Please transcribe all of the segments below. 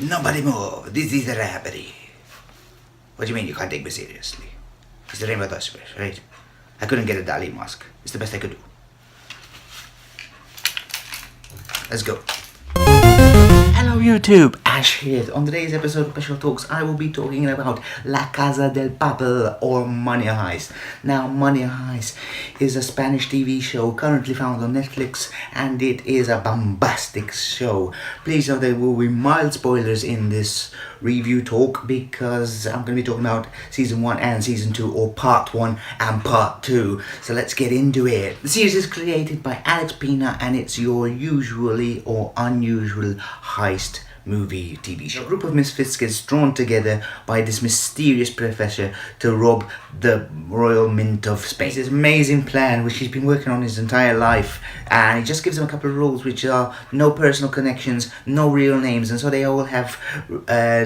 Nobody move. This is Real Madrid. What do you mean you can't take me seriously? It's the Rainbow Dust Smash, right? I couldn't get a Dali mask. It's the best I could do. Let's go. Hello YouTube, Ash here. On today's episode of Special Talks, I will be talking about La Casa de Papel or Money Heist. Now, Money Heist is a Spanish TV show currently found on Netflix, and it is a bombastic show. Please note there will be mild spoilers in this review talk because I'm going to be talking about season 1 and season 2, or part 1 and part 2. So let's get into it. The series is created by Alex Pina, and it's your usually or unusual heist movie TV show. A group of misfits gets drawn together by this mysterious professor to rob the Royal Mint of Spain. It's this amazing plan which he's been working on his entire life, and he just gives them a couple of rules which are no personal connections, no real names, and so they all have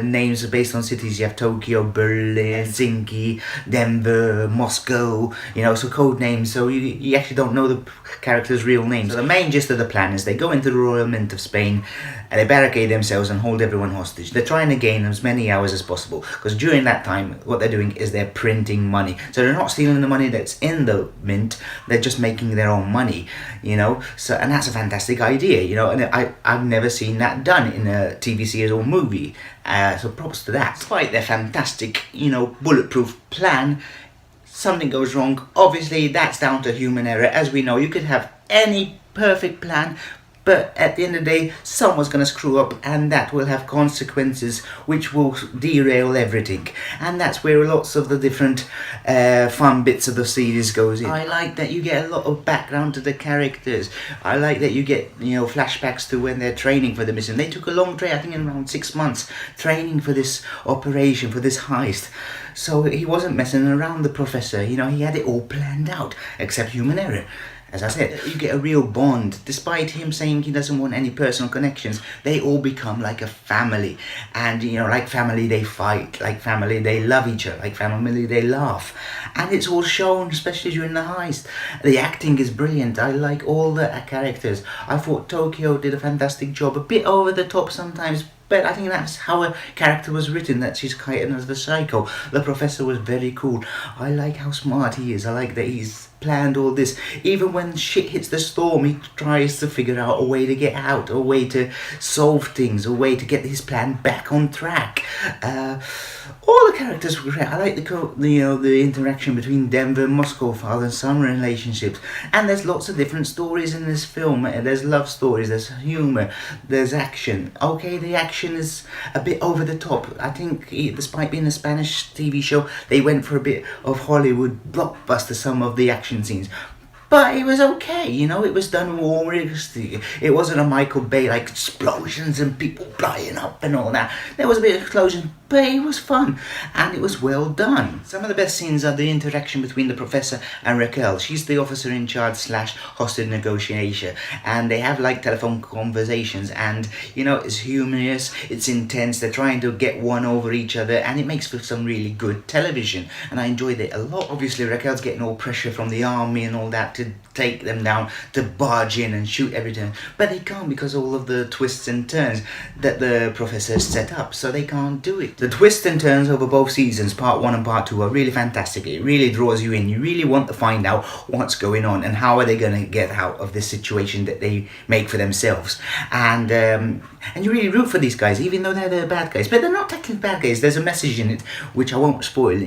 names based on cities. You have Tokyo, Berlin, Helsinki, Denver, Moscow, so code names, so you actually don't know the characters' real names. So the main gist of the plan is they go into the Royal Mint of Spain and they barricade themselves and hold everyone hostage. They're trying to gain as many hours as possible, because during that time what they're doing is they're printing money. So they're not stealing the money that's in the mint, they're just making their own money, so, and that's a fantastic idea, and I've never seen that done in a TV series or movie, so props to that. Despite their fantastic, bulletproof plan, something goes wrong. Obviously that's down to human error. As we know, you could have any perfect plan, but at the end of the day, someone's going to screw up, and that will have consequences which will derail everything. And that's where lots of the different fun bits of the series goes in. I like that you get a lot of background to the characters. I like that you get, flashbacks to when they're training for the mission. They took a long training, I think around 6 months, training for this operation, for this heist. So he wasn't messing around, the professor. He had it all planned out, except human error. As I said, you get a real bond. Despite him saying he doesn't want any personal connections, they all become like a family. And, like family they fight, like family they love each other, like family they laugh. And it's all shown, especially during the heist. The acting is brilliant. I like all the characters. I thought Tokyo did a fantastic job, a bit over the top sometimes, but I think that's how a character was written, that she's kind of the psycho. The professor was very cool. I like how smart he is. I like that he's planned all this. Even when shit hits the storm, he tries to figure out a way to get out, a way to solve things, a way to get his plan back on track. All the characters were great. I like the interaction between Denver and Moscow, father and son relationships. And there's lots of different stories in this film. There's love stories, there's humour, there's action. Okay, the action is a bit over the top. I think, despite being a Spanish TV show, they went for a bit of Hollywood blockbuster, some of the action scenes. But it was okay, it was done more realistic. It wasn't a Michael Bay, like explosions and people flying up and all that. There was a bit of explosion, but it was fun, and it was well done. Some of the best scenes are the interaction between the professor and Raquel. She's the officer in charge / hostage negotiator, and they have like telephone conversations, and it's humorous, it's intense, they're trying to get one over each other, and it makes for some really good television, and I enjoyed it a lot. Obviously Raquel's getting all pressure from the army and all that to take them down, to barge in and shoot everything, but they can't because all of the twists and turns that the professor set up, so they can't do it. The twists and turns over both seasons, part 1 and part 2, are really fantastic. It really draws you in. You really want to find out what's going on and how are they going to get out of this situation that they make for themselves. And you really root for these guys, even though they're the bad guys. But they're not technically bad guys. There's a message in it, which I won't spoil,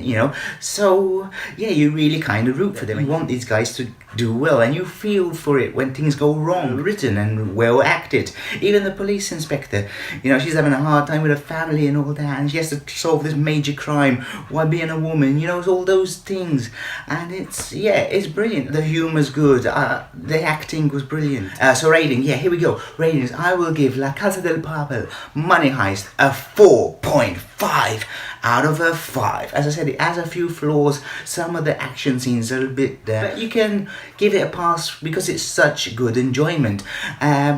So, yeah, you really kind of root for them. You want these guys to do well, and you feel for it when things go wrong. Written and well acted. Even the police inspector, she's having a hard time with her family and all that, and she has to solve this major crime while being a woman, all those things. And it's brilliant. The humor's good. The acting was brilliant. So rating, here we go. Ratings, I will give La Casa de Papel Money Heist a 4. 4.5 out of a 5. As I said, it has a few flaws. Some of the action scenes are a bit there, but you can give it a pass because it's such good enjoyment.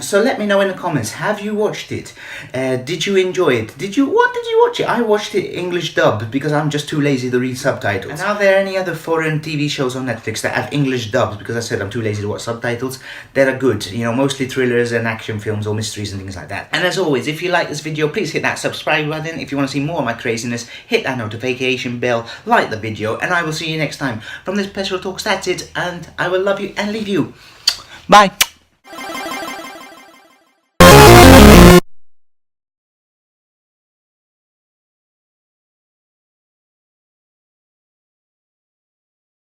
So let me know in the comments, have you watched it? Did you enjoy it? What did you watch it? I watched it English dub because I'm just too lazy to read subtitles. And are there any other foreign TV shows on Netflix that have English dubs? Because I said I'm too lazy to watch subtitles. That are good, you know, mostly thrillers and action films or mysteries and things like that. And as always, if you like this video, please hit that subscribe button. If you want to see more of my craziness, hit that notification bell, like the video, and I will see you next time. From this Special Talks, that's it, and I will love you and leave you. Bye.